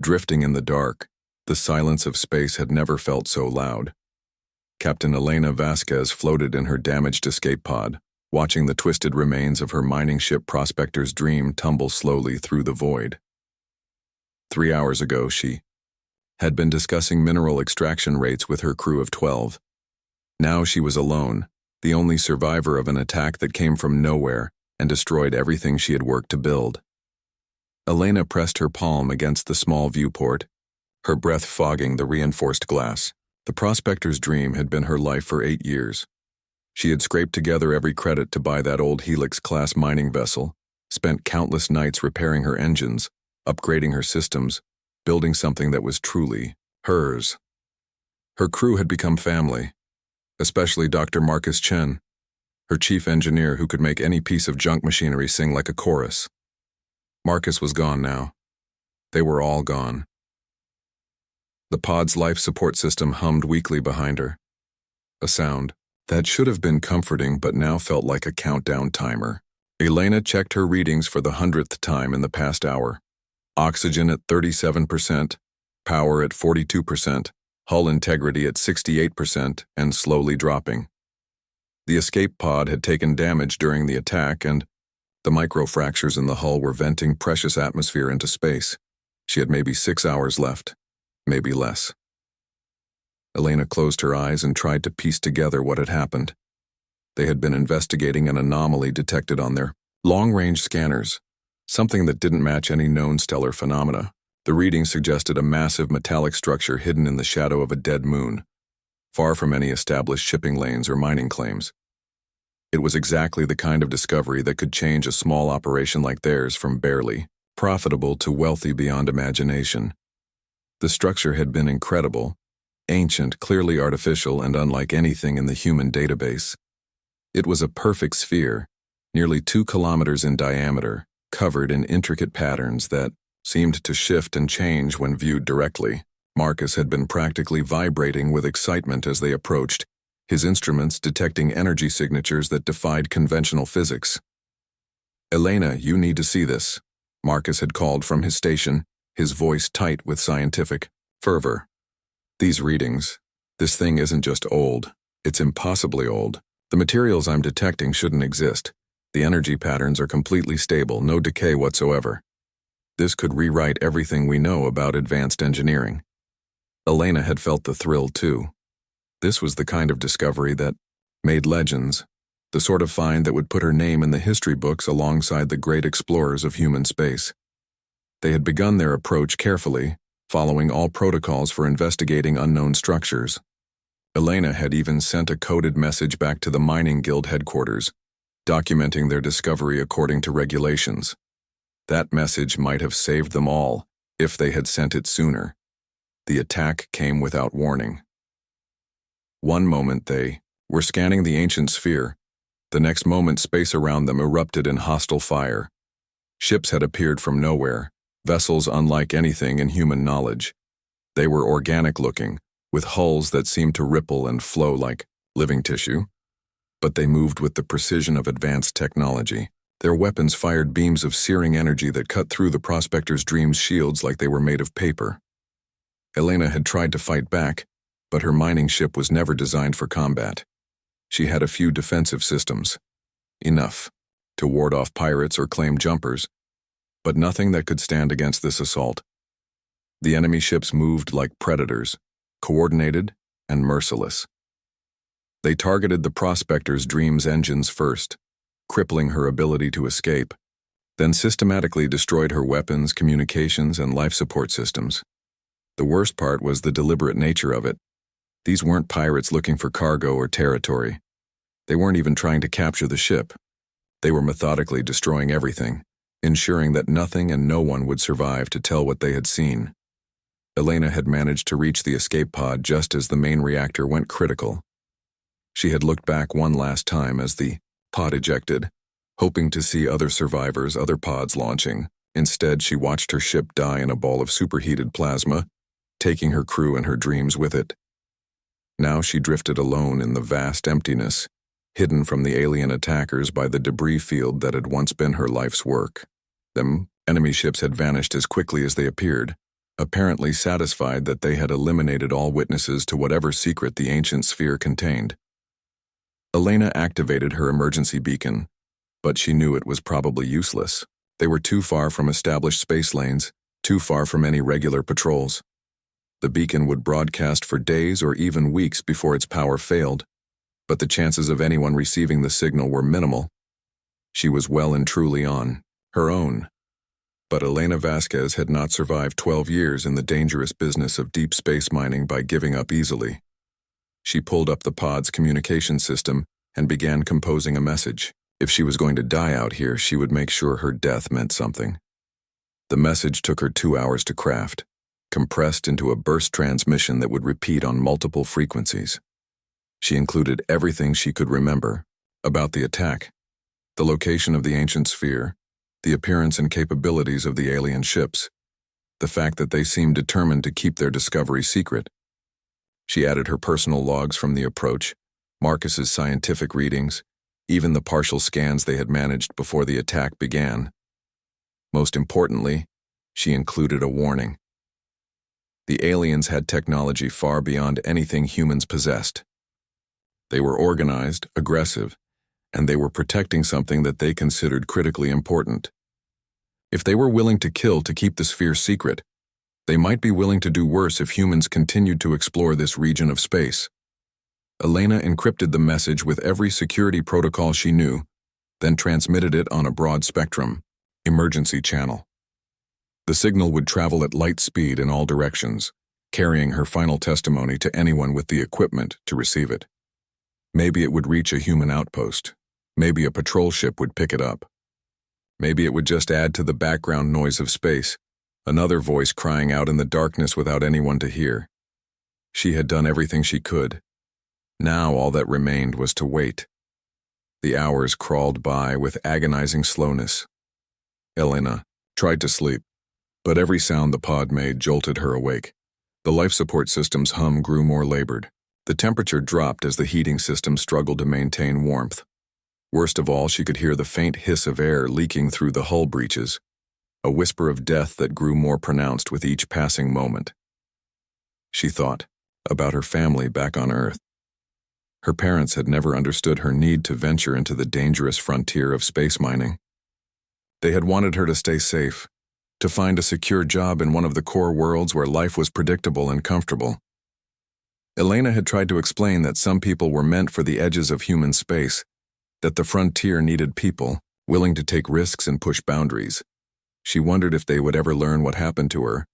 Drifting in the dark, the silence of space had never felt so loud. Captain Elena Vasquez floated in her damaged escape pod, watching the twisted remains of her mining ship Prospector's Dream tumble slowly through the void. 3 hours ago, she had been discussing mineral extraction rates with her crew of 12. Now she was alone, the only survivor of an attack that came from nowhere and destroyed everything she had worked to build. Elena pressed her palm against the small viewport, her breath fogging the reinforced glass. The Prospector's Dream had been her life for 8 years. She had scraped together every credit to buy that old Helix-class mining vessel, spent countless nights repairing her engines, upgrading her systems, building something that was truly hers. Her crew had become family, especially Dr. Marcus Chen, her chief engineer who could make any piece of junk machinery sing like a chorus. Marcus was gone now. They were all gone. The pod's life support system hummed weakly behind her. A sound that should have been comforting but now felt like a countdown timer. Elena checked her readings for the 100th time in the past hour. Oxygen at 37%, power at 42%, hull integrity at 68%, and slowly dropping. The escape pod had taken damage during the attack, and the microfractures in the hull were venting precious atmosphere into space. She had maybe 6 hours left, maybe less. Elena closed her eyes and tried to piece together what had happened. They had been investigating an anomaly detected on their long-range scanners, something that didn't match any known stellar phenomena. The reading suggested a massive metallic structure hidden in the shadow of a dead moon, far from any established shipping lanes or mining claims. It was exactly the kind of discovery that could change a small operation like theirs from barely profitable to wealthy beyond imagination. The structure had been incredible, ancient, clearly artificial, and unlike anything in the human database. It was a perfect sphere, nearly 2 kilometers in diameter, covered in intricate patterns that seemed to shift and change when viewed directly. Marcus had been practically vibrating with excitement as they approached, his instruments detecting energy signatures that defied conventional physics. "Elena, you need to see this," Marcus had called from his station, his voice tight with scientific fervor. "These readings, this thing isn't just old, it's impossibly old. The materials I'm detecting shouldn't exist. The energy patterns are completely stable, no decay whatsoever. This could rewrite everything we know about advanced engineering." Elena had felt the thrill too. This was the kind of discovery that made legends, the sort of find that would put her name in the history books alongside the great explorers of human space. They had begun their approach carefully, following all protocols for investigating unknown structures. Elena had even sent a coded message back to the Mining Guild headquarters, documenting their discovery according to regulations. That message might have saved them all if they had sent it sooner. The attack came without warning. One moment they were scanning the ancient sphere. The next moment space around them erupted in hostile fire. Ships had appeared from nowhere, vessels unlike anything in human knowledge. They were organic-looking, with hulls that seemed to ripple and flow like living tissue. But they moved with the precision of advanced technology. Their weapons fired beams of searing energy that cut through the Prospector's Dream's shields like they were made of paper. Elena had tried to fight back, but her mining ship was never designed for combat. She had a few defensive systems. Enough to ward off pirates or claim jumpers, but nothing that could stand against this assault. The enemy ships moved like predators, coordinated and merciless. They targeted the Prospector's Dream's engines first, crippling her ability to escape, then systematically destroyed her weapons, communications, and life support systems. The worst part was the deliberate nature of it. These weren't pirates looking for cargo or territory. They weren't even trying to capture the ship. They were methodically destroying everything, ensuring that nothing and no one would survive to tell what they had seen. Elena had managed to reach the escape pod just as the main reactor went critical. She had looked back one last time as the pod ejected, hoping to see other survivors, other pods launching. Instead, she watched her ship die in a ball of superheated plasma, taking her crew and her dreams with it. Now she drifted alone in the vast emptiness, hidden from the alien attackers by the debris field that had once been her life's work. Them enemy ships had vanished as quickly as they appeared, apparently satisfied that they had eliminated all witnesses to whatever secret the ancient sphere contained. Elena activated her emergency beacon, but she knew it was probably useless. They were too far from established space lanes, too far from any regular patrols. The beacon would broadcast for days or even weeks before its power failed, but the chances of anyone receiving the signal were minimal. She was well and truly on her own. But Elena Vasquez had not survived 12 years in the dangerous business of deep space mining by giving up easily. She pulled up the pod's communication system and began composing a message. If she was going to die out here, she would make sure her death meant something. The message took her 2 hours to craft, compressed into a burst transmission that would repeat on multiple frequencies. She included everything she could remember about the attack, the location of the ancient sphere, the appearance and capabilities of the alien ships, the fact that they seemed determined to keep their discovery secret. She added her personal logs from the approach, Marcus's scientific readings, even the partial scans they had managed before the attack began. Most importantly, she included a warning. The aliens had technology far beyond anything humans possessed. They were organized, aggressive, and they were protecting something that they considered critically important. If they were willing to kill to keep the sphere secret, they might be willing to do worse if humans continued to explore this region of space. Elena encrypted the message with every security protocol she knew, then transmitted it on a broad spectrum, emergency channel. The signal would travel at light speed in all directions, carrying her final testimony to anyone with the equipment to receive it. Maybe it would reach a human outpost. Maybe a patrol ship would pick it up. Maybe it would just add to the background noise of space, another voice crying out in the darkness without anyone to hear. She had done everything she could. Now all that remained was to wait. The hours crawled by with agonizing slowness. Elena tried to sleep, but every sound the pod made jolted her awake. The life support system's hum grew more labored. The temperature dropped as the heating system struggled to maintain warmth. Worst of all, she could hear the faint hiss of air leaking through the hull breaches, a whisper of death that grew more pronounced with each passing moment. She thought about her family back on Earth. Her parents had never understood her need to venture into the dangerous frontier of space mining. They had wanted her to stay safe, to find a secure job in one of the core worlds where life was predictable and comfortable. Elena had tried to explain that some people were meant for the edges of human space, that the frontier needed people, willing to take risks and push boundaries. She wondered if they would ever learn what happened to her,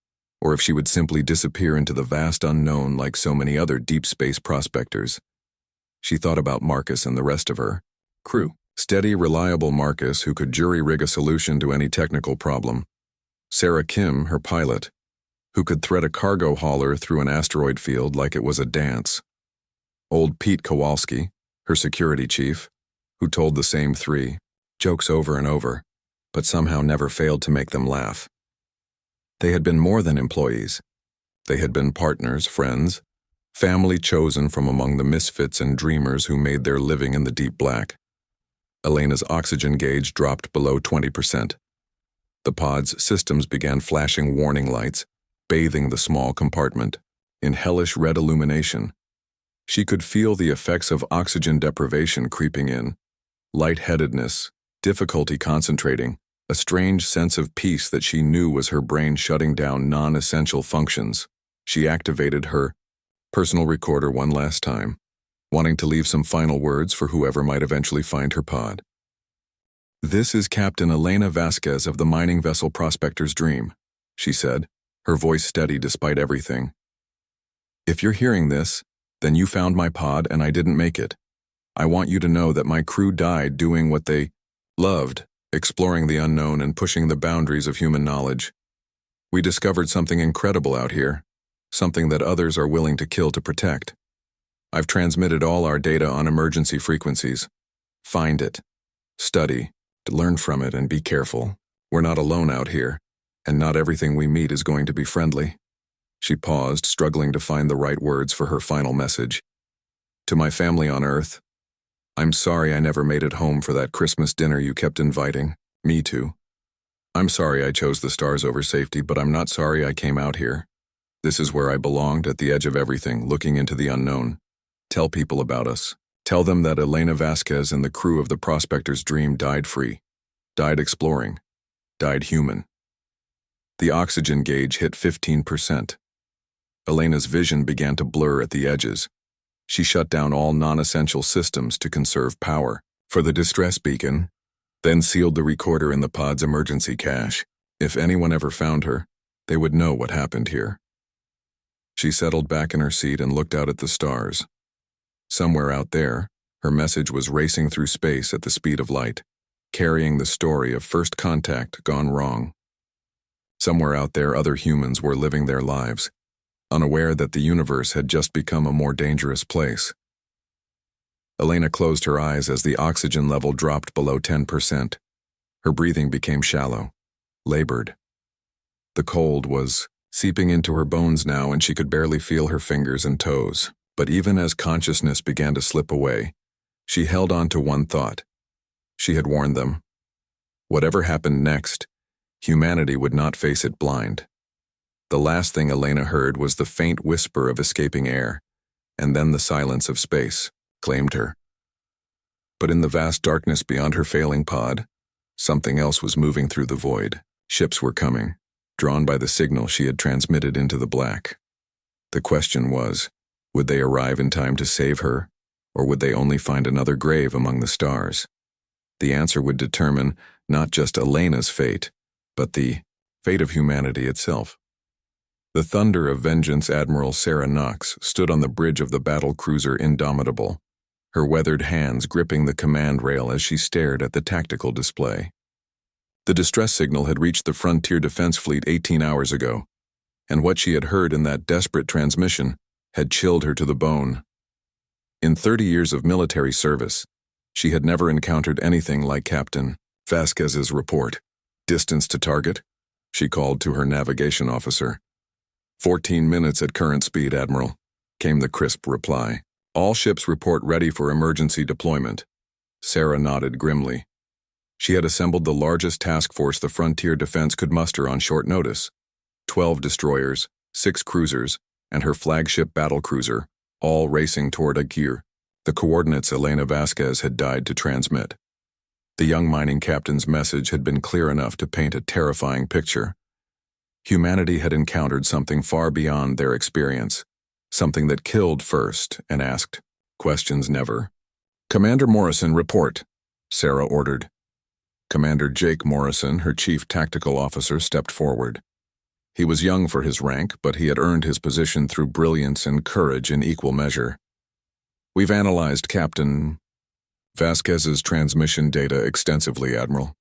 or if she would simply disappear into the vast unknown like so many other deep space prospectors. She thought about Marcus and the rest of her crew. Steady, reliable Marcus who could jury-rig a solution to any technical problem. Sarah Kim, her pilot, who could thread a cargo hauler through an asteroid field like it was a dance. Old Pete Kowalski, her security chief, who told the same 3 jokes over and over, but somehow never failed to make them laugh. They had been more than employees. They had been partners, friends, family chosen from among the misfits and dreamers who made their living in the deep black. Elena's oxygen gauge dropped below 20%. The pod's systems began flashing warning lights, bathing the small compartment in hellish red illumination. She could feel the effects of oxygen deprivation creeping in, lightheadedness, difficulty concentrating, a strange sense of peace that she knew was her brain shutting down non-essential functions. She activated her personal recorder one last time, wanting to leave some final words for whoever might eventually find her pod. "This is Captain Elena Vasquez of the mining vessel Prospector's Dream," she said, her voice steady despite everything. "If you're hearing this, then you found my pod and I didn't make it. I want you to know that my crew died doing what they loved, exploring the unknown and pushing the boundaries of human knowledge. We discovered something incredible out here, something that others are willing to kill to protect. I've transmitted all our data on emergency frequencies. Find it, study, learn from it, and be careful. We're not alone out here, and not everything we meet is going to be friendly." She paused, struggling to find the right words for her final message. "To my family on Earth, I'm sorry I never made it home for that Christmas dinner you kept inviting me to. I'm sorry I chose the stars over safety, but I'm not sorry I came out here. This is where I belonged, at the edge of everything, looking into the unknown. Tell people about us. Tell them that Elena Vasquez and the crew of the Prospector's Dream died free, died exploring, died human. The oxygen gauge hit 15%. Elena's vision began to blur at the edges. She shut down all non-essential systems to conserve power for the distress beacon, then sealed the recorder in the pod's emergency cache. If anyone ever found her, they would know what happened here. She settled back in her seat and looked out at the stars. Somewhere out there, her message was racing through space at the speed of light, carrying the story of first contact gone wrong. Somewhere out there, other humans were living their lives, unaware that the universe had just become a more dangerous place. Elena closed her eyes as the oxygen level dropped below 10%. Her breathing became shallow, labored. The cold was seeping into her bones now, and she could barely feel her fingers and toes. But even as consciousness began to slip away, she held on to one thought. She had warned them. Whatever happened next, humanity would not face it blind. The last thing Elena heard was the faint whisper of escaping air, and then the silence of space claimed her. But in the vast darkness beyond her failing pod, something else was moving through the void. Ships were coming, drawn by the signal she had transmitted into the black. The question was, would they arrive in time to save her, or would they only find another grave among the stars? The answer would determine not just Elena's fate, but the fate of humanity itself. The thunder of vengeance Admiral Sarah Knox stood on the bridge of the battle cruiser Indomitable, her weathered hands gripping the command rail as she stared at the tactical display. The distress signal had reached the Frontier Defense Fleet 18 hours ago, and what she had heard in that desperate transmission had chilled her to the bone. In 30 years of military service, she had never encountered anything like Captain Vasquez's report. Distance to target? She called to her navigation officer. 14 minutes at current speed, Admiral, came the crisp reply. All ships report ready for emergency deployment. Sarah nodded grimly. She had assembled the largest task force the Frontier Defense could muster on short notice. 12 destroyers, 6 cruisers, and her flagship battlecruiser, all racing toward Aguirre, the coordinates Elena Vasquez had died to transmit. The young mining captain's message had been clear enough to paint a terrifying picture. Humanity had encountered something far beyond their experience, something that killed first and asked questions never. Commander Morrison, report, Sarah ordered. Commander Jake Morrison, her chief tactical officer, stepped forward. He was young for his rank, but he had earned his position through brilliance and courage in equal measure. We've analyzed Captain Vasquez's transmission data extensively, Admiral.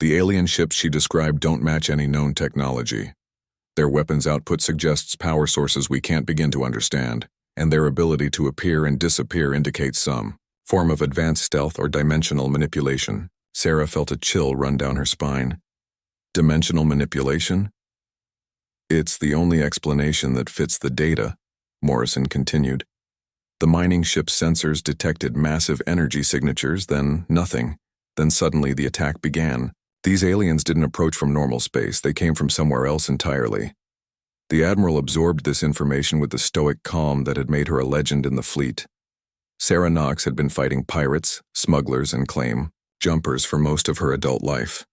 The alien ships she described don't match any known technology. Their weapons output suggests power sources we can't begin to understand, and their ability to appear and disappear indicates some form of advanced stealth or dimensional manipulation. Sarah felt a chill run down her spine. Dimensional manipulation? It's the only explanation that fits the data, Morrison continued. The mining ship's sensors detected massive energy signatures, then nothing. Then suddenly the attack began. These aliens didn't approach from normal space, they came from somewhere else entirely. The Admiral absorbed this information with the stoic calm that had made her a legend in the fleet. Sarah Knox had been fighting pirates, smugglers, and claim jumpers for most of her adult life.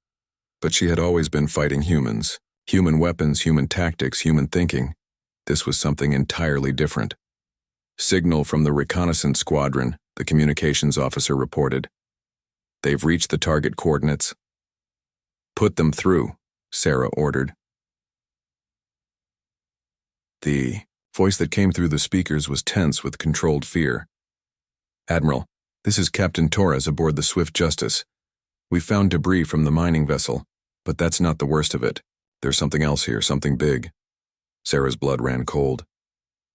But she had always been fighting humans. Human weapons, human tactics, human thinking. This was something entirely different. Signal from the reconnaissance squadron, the communications officer reported. They've reached the target coordinates. Put them through, Sarah ordered. The voice that came through the speakers was tense with controlled fear. Admiral, this is Captain Torres aboard the Swift Justice. We found debris from the mining vessel, but that's not the worst of it. There's something else here, something big. Sarah's blood ran cold.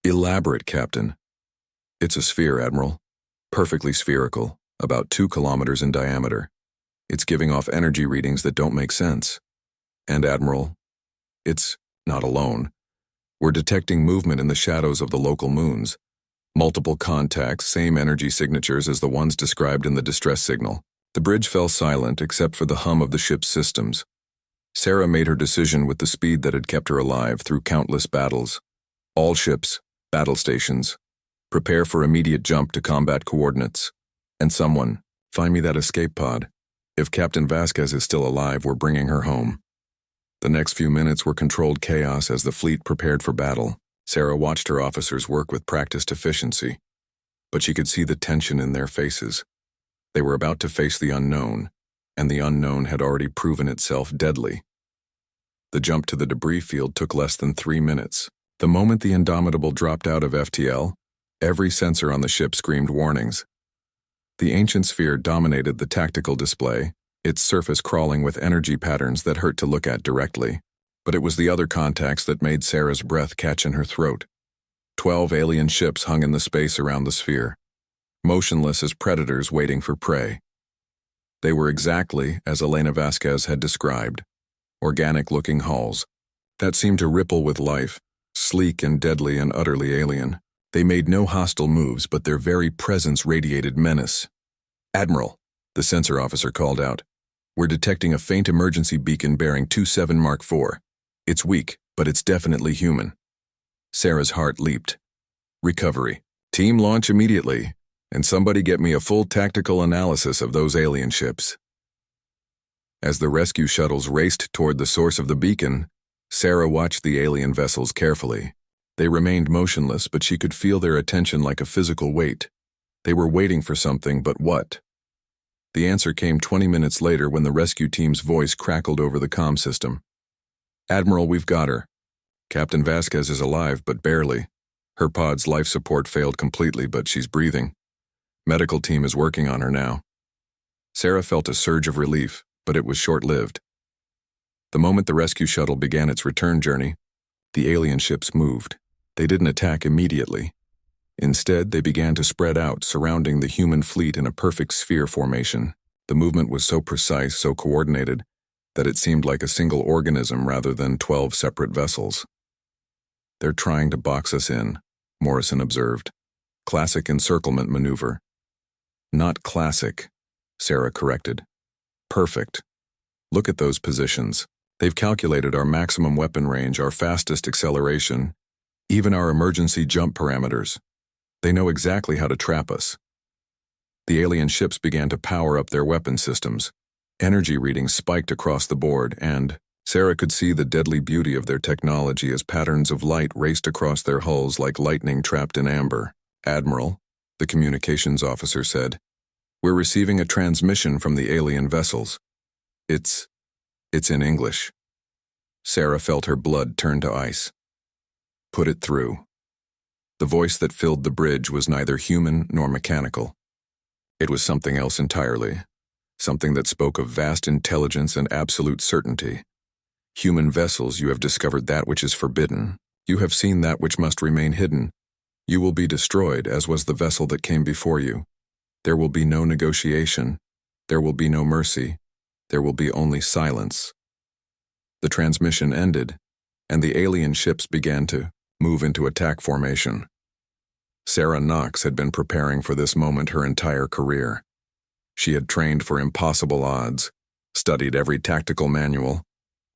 Elaborate, Captain. It's a sphere, Admiral. Perfectly spherical, about 2 kilometers in diameter. It's giving off energy readings that don't make sense. And, Admiral, it's not alone. We're detecting movement in the shadows of the local moons. Multiple contacts, same energy signatures as the ones described in the distress signal. The bridge fell silent except for the hum of the ship's systems. Sarah made her decision with the speed that had kept her alive through countless battles. All ships, battle stations, prepare for immediate jump to combat coordinates. And someone, find me that escape pod. If Captain Vasquez is still alive, we're bringing her home. The next few minutes were controlled chaos as the fleet prepared for battle. Sarah watched her officers work with practiced efficiency, but she could see the tension in their faces. They were about to face the unknown, and the unknown had already proven itself deadly. The jump to the debris field took less than 3 minutes. The moment the Indomitable dropped out of FTL, every sensor on the ship screamed warnings. The ancient sphere dominated the tactical display, its surface crawling with energy patterns that hurt to look at directly. But it was the other contacts that made Sarah's breath catch in her throat. 12 alien ships hung in the space around the sphere, motionless as predators waiting for prey. They were exactly as Elena Vasquez had described, organic-looking hulls that seemed to ripple with life, sleek and deadly and utterly alien. They made no hostile moves, but their very presence radiated menace. "Admiral," the sensor officer called out, "we're detecting a faint emergency beacon bearing 27 Mark IV. It's weak, but it's definitely human." Sarah's heart leaped. "Recovery. Team launch immediately, and somebody get me a full tactical analysis of those alien ships." As the rescue shuttles raced toward the source of the beacon, Sarah watched the alien vessels carefully. They remained motionless, but she could feel their attention like a physical weight. They were waiting for something, but what? The answer came 20 minutes later when the rescue team's voice crackled over the comm system. "Admiral, we've got her. Captain Vasquez is alive, but barely. Her pod's life support failed completely, but she's breathing. Medical team is working on her now." Sarah felt a surge of relief, but it was short-lived. The moment the rescue shuttle began its return journey, the alien ships moved. They didn't attack immediately. Instead, they began to spread out, surrounding the human fleet in a perfect sphere formation. The movement was so precise, so coordinated, that it seemed like a single organism rather than 12 separate vessels. "They're trying to box us in," Morrison observed. "Classic encirclement maneuver." "Not classic," Sarah corrected. "Perfect. Look at those positions. They've calculated our maximum weapon range, our fastest acceleration, even our emergency jump parameters. They know exactly how to trap us." The alien ships began to power up their weapon systems. Energy readings spiked across the board, and Sarah could see the deadly beauty of their technology as patterns of light raced across their hulls like lightning trapped in amber. "Admiral," the communications officer said, "we're receiving a transmission from the alien vessels. It's in English." Sarah felt her blood turn to ice. "Put it through." The voice that filled the bridge was neither human nor mechanical. It was something else entirely, something that spoke of vast intelligence and absolute certainty. "Human vessels, you have discovered that which is forbidden. You have seen that which must remain hidden. You will be destroyed, as was the vessel that came before you. There will be no negotiation. There will be no mercy. There will be only silence." The transmission ended, and the alien ships began to move into attack formation. Sarah Knox had been preparing for this moment her entire career. She had trained for impossible odds, studied every tactical manual,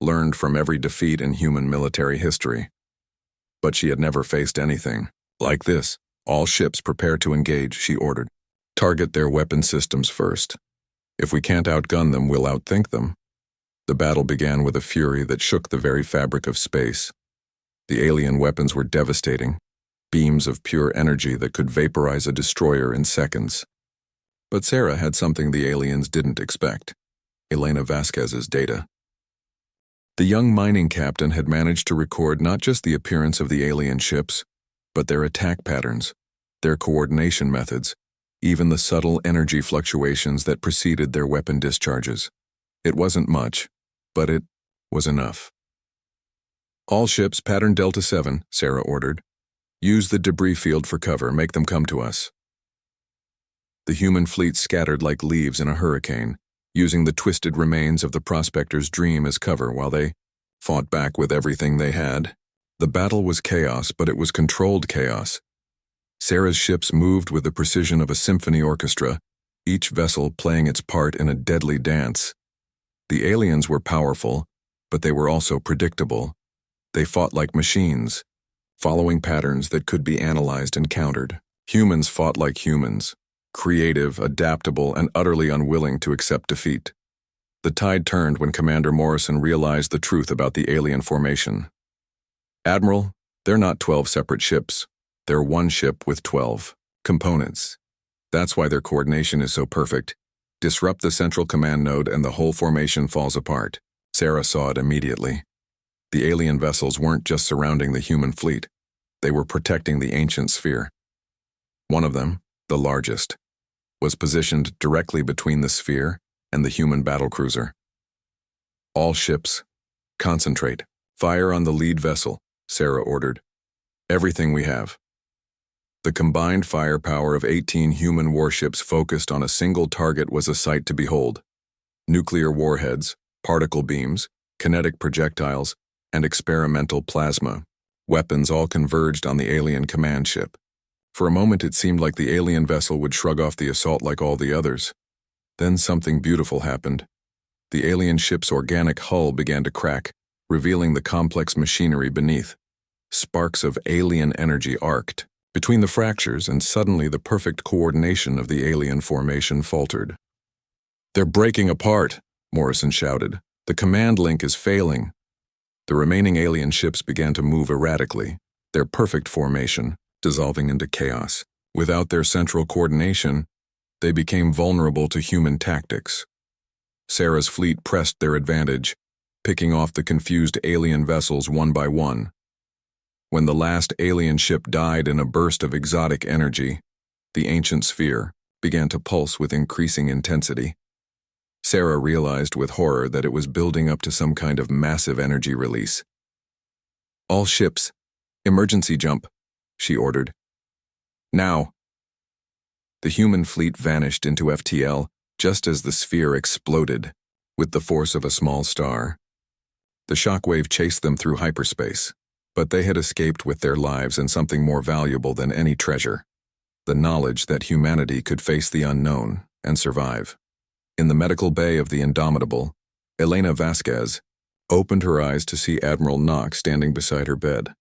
learned from every defeat in human military history. But she had never faced anything like this. "All ships prepare to engage," she ordered. "Target their weapon systems first. If we can't outgun them, we'll outthink them." The battle began with a fury that shook the very fabric of space. The alien weapons were devastating, beams of pure energy that could vaporize a destroyer in seconds. But Sarah had something the aliens didn't expect: Elena Vasquez's data. The young mining captain had managed to record not just the appearance of the alien ships, but their attack patterns, their coordination methods, even the subtle energy fluctuations that preceded their weapon discharges. It wasn't much, but it was enough. "All ships, pattern Delta 7, Sarah ordered. "Use the debris field for cover. Make them come to us." The human fleet scattered like leaves in a hurricane, using the twisted remains of the prospector's dream as cover while they fought back with everything they had. The battle was chaos, but it was controlled chaos. Sarah's ships moved with the precision of a symphony orchestra, each vessel playing its part in a deadly dance. The aliens were powerful, but they were also predictable. They fought like machines, following patterns that could be analyzed and countered. Humans fought like humans, creative, adaptable, and utterly unwilling to accept defeat. The tide turned when Commander Morrison realized the truth about the alien formation. "Admiral, they're not 12 separate ships. They're one ship with 12 components. That's why their coordination is so perfect. Disrupt the central command node and the whole formation falls apart." Sarah saw it immediately. The alien vessels weren't just surrounding the human fleet. They were protecting the ancient sphere. One of them, the largest, was positioned directly between the sphere and the human battlecruiser. "All ships, concentrate. Fire on the lead vessel," Sarah ordered. "Everything we have." The combined firepower of 18 human warships focused on a single target was a sight to behold. Nuclear warheads, particle beams, kinetic projectiles, and experimental plasma. Weapons all converged on the alien command ship. For a moment it seemed like the alien vessel would shrug off the assault like all the others. Then something beautiful happened. The alien ship's organic hull began to crack, revealing the complex machinery beneath. Sparks of alien energy arced between the fractures, and suddenly the perfect coordination of the alien formation faltered. "They're breaking apart," Morrison shouted. "The command link is failing." The remaining alien ships began to move erratically, their perfect formation dissolving into chaos. Without their central coordination, they became vulnerable to human tactics. Sarah's fleet pressed their advantage, picking off the confused alien vessels one by one. When the last alien ship died in a burst of exotic energy, the ancient sphere began to pulse with increasing intensity. Sarah realized with horror that it was building up to some kind of massive energy release. "All ships, emergency jump," she ordered. "Now." The human fleet vanished into FTL just as the sphere exploded with the force of a small star. The shockwave chased them through hyperspace, but they had escaped with their lives and something more valuable than any treasure: the knowledge that humanity could face the unknown and survive. In the medical bay of the Indomitable, Elena Vasquez opened her eyes to see Admiral Knox standing beside her bed.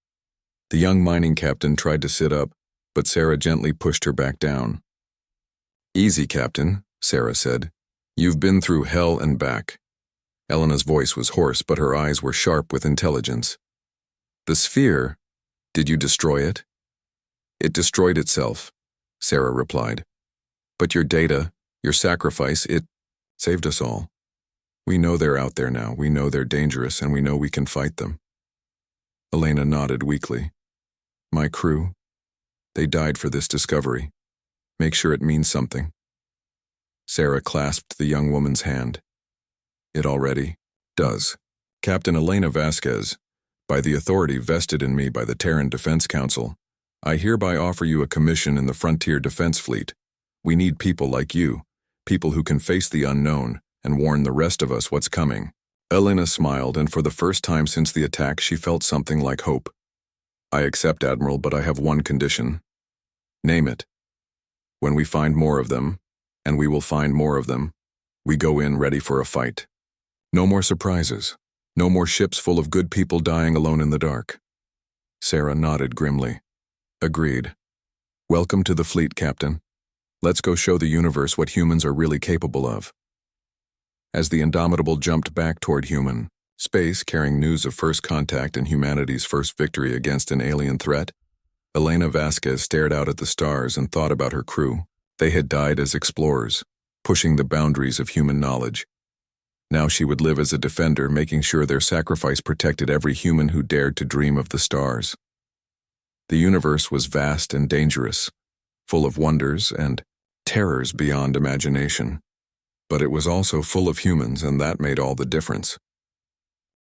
The young mining captain tried to sit up, but Sarah gently pushed her back down. "Easy, Captain," Sarah said. "You've been through hell and back." Elena's voice was hoarse, but her eyes were sharp with intelligence. "The sphere, did you destroy it?" "It destroyed itself," Sarah replied. "But your data, your sacrifice, it saved us all. We know they're out there now, we know they're dangerous, and we know we can fight them." Elena nodded weakly. "My crew, they died for this discovery. Make sure it means something." Sarah clasped the young woman's hand. "It already does. Captain Elena Vasquez, by the authority vested in me by the Terran Defense Council, I hereby offer you a commission in the Frontier Defense Fleet. We need people like you, people who can face the unknown and warn the rest of us what's coming." Elena smiled, and for the first time since the attack she felt something like hope. "I accept, Admiral, but I have one condition." "Name it." "When we find more of them, and we will find more of them, we go in ready for a fight. No more surprises. No more ships full of good people dying alone in the dark." Sarah nodded grimly. "Agreed. Welcome to the fleet, Captain. Let's go show the universe what humans are really capable of." As the Indomitable jumped back toward human space, carrying news of first contact and humanity's first victory against an alien threat, Elena Vasquez stared out at the stars and thought about her crew. They had died as explorers, pushing the boundaries of human knowledge. Now she would live as a defender, making sure their sacrifice protected every human who dared to dream of the stars. The universe was vast and dangerous, full of wonders and terrors beyond imagination. But it was also full of humans, and that made all the difference.